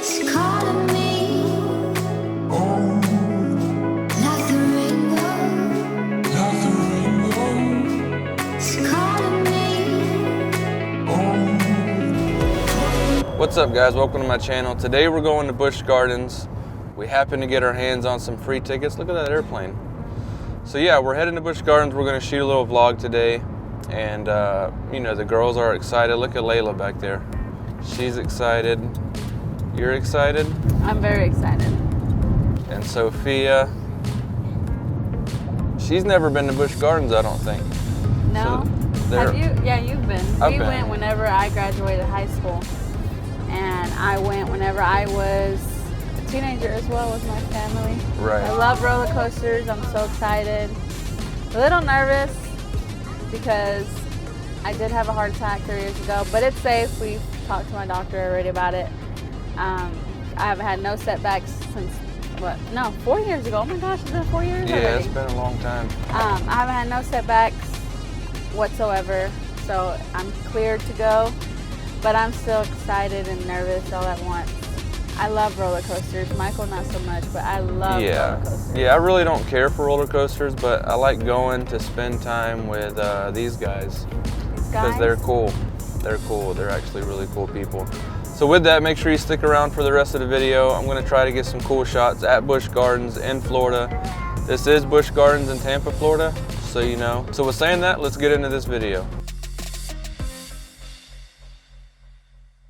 What's up guys, welcome to my channel. Today we're going to Busch Gardens. We happen to get our hands on some free tickets. Look at that airplane. So yeah, we're heading to Busch Gardens. We're gonna shoot a little vlog today. And you know, the girls are excited. Look at Layla back there. She's excited. You're excited? I'm very excited. And Sophia, she's never been to Busch Gardens, I don't think. No? So have you? Yeah, you've been. We went whenever I graduated high school. And I went whenever I was a teenager as well with my family. Right. I love roller coasters. I'm so excited. A little nervous because I did have a heart attack 3 years ago, but it's safe. We've talked to my doctor already about it. I haven't had no setbacks since, 4 years ago. Oh my gosh, it's been 4 years already. Yeah, it's been a long time. I haven't had no setbacks whatsoever, so I'm cleared to go. But I'm still excited and nervous all at once. I love roller coasters. Michael, not so much, but I love roller coasters. Yeah, I really don't care for roller coasters, but I like going to spend time with these guys because they're cool. They're cool. They're actually really cool people. So with that, make sure you stick around for the rest of the video. I'm going to try to get some cool shots at Busch Gardens in Florida. This is Busch Gardens in Tampa, Florida, so you know. So with saying that, let's get into this video.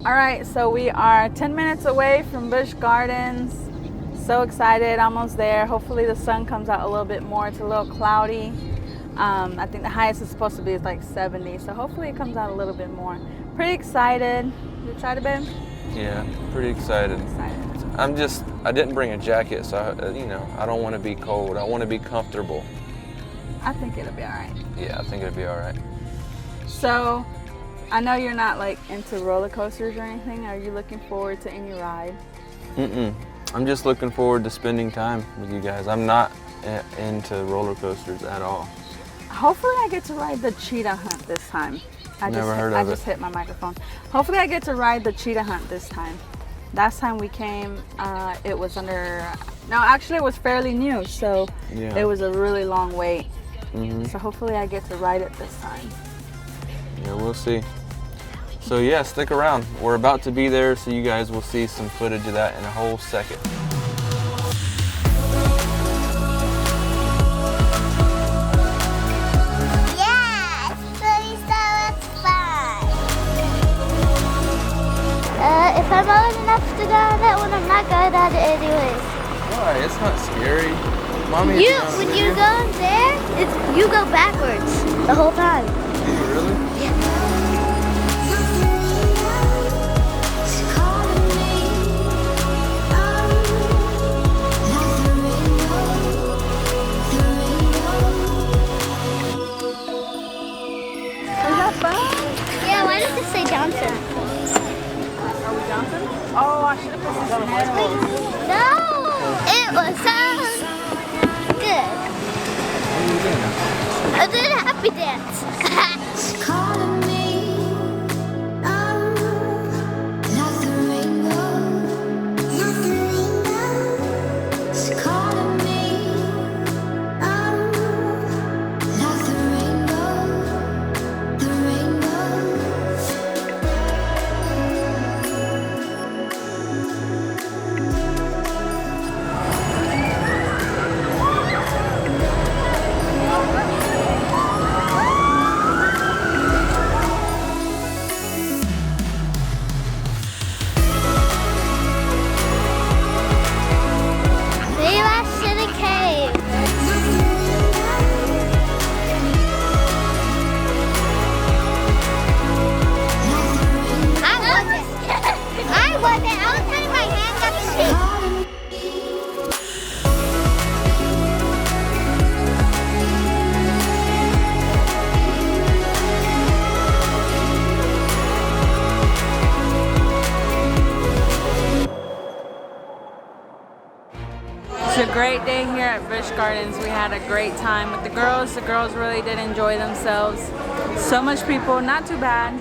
All right, so we are 10 minutes away from Busch Gardens. So excited, almost there. Hopefully the sun comes out a little bit more. It's a little cloudy. I think the highest is supposed to be like 70, so hopefully it comes out a little bit more. Pretty excited. You excited, babe? Yeah, pretty excited. I didn't bring a jacket, so I don't want to be cold. I want to be comfortable. I think it'll be all right. Yeah, I think it'll be all right. So, I know you're not like into roller coasters or anything. Are you looking forward to any ride? I'm just looking forward to spending time with you guys. I'm not into roller coasters at all. Hopefully I get to ride the cheetah hunt this time. I just hit my microphone. Hopefully I get to ride the cheetah hunt this time. Last time we came, it was actually it was fairly new, so yeah. It was a really long wait. So hopefully I get to ride it this time. Yeah, we'll see. So yeah, stick around. We're about to be there, so you guys will see some footage of that in a whole second. Yes, please, that's fun. If I'm old enough to go on that one, I'm not going on it anyways. Why? It's not scary. Mommy, When you go in there, you go backwards the whole time. Really? Yeah. Johnson. Are we Johnson? Oh, I should have put some headphones. No, it was so good. What are you doing? I did a happy dance. It's a great day here at Busch Gardens. We had a great time with the girls. The girls really did enjoy themselves. So much people, not too bad.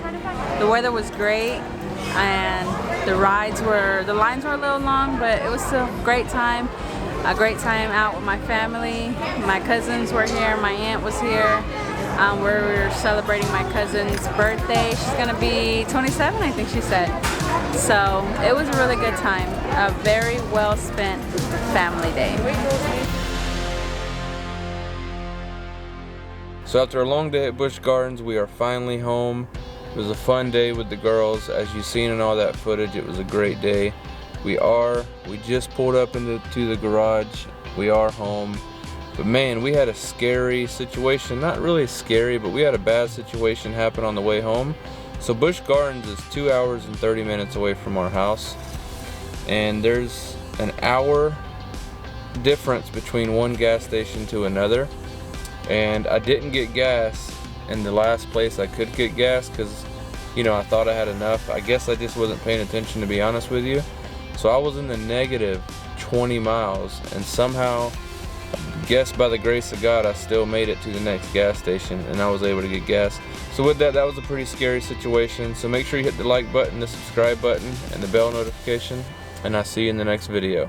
The weather was great. and the lines were a little long, but it was still a great time. A great time out with my family. My cousins were here, my aunt was here. We were celebrating my cousin's birthday. She's gonna be 27, I think she said. So it was a really good time. A very well spent family day. So after a long day at Busch Gardens, we are finally home. It was a fun day with the girls. As you've seen in all that footage, it was a great day. We just pulled up into the garage. We are home. But man, we had a scary situation. Not really scary, but we had a bad situation happen on the way home. So Busch Gardens is 2 hours and 30 minutes away from our house. And there's an hour difference between one gas station to another. And I didn't get gas in the last place I could get gas because, you know, I thought I had enough. I guess I just wasn't paying attention, to be honest with you. So I was in the negative 20 miles, and somehow, guess by the grace of God, I still made it to the next gas station and I was able to get gas. So with that was a pretty scary situation. So make sure you hit the like button, the subscribe button, and the bell notification, and I'll see you in the next video.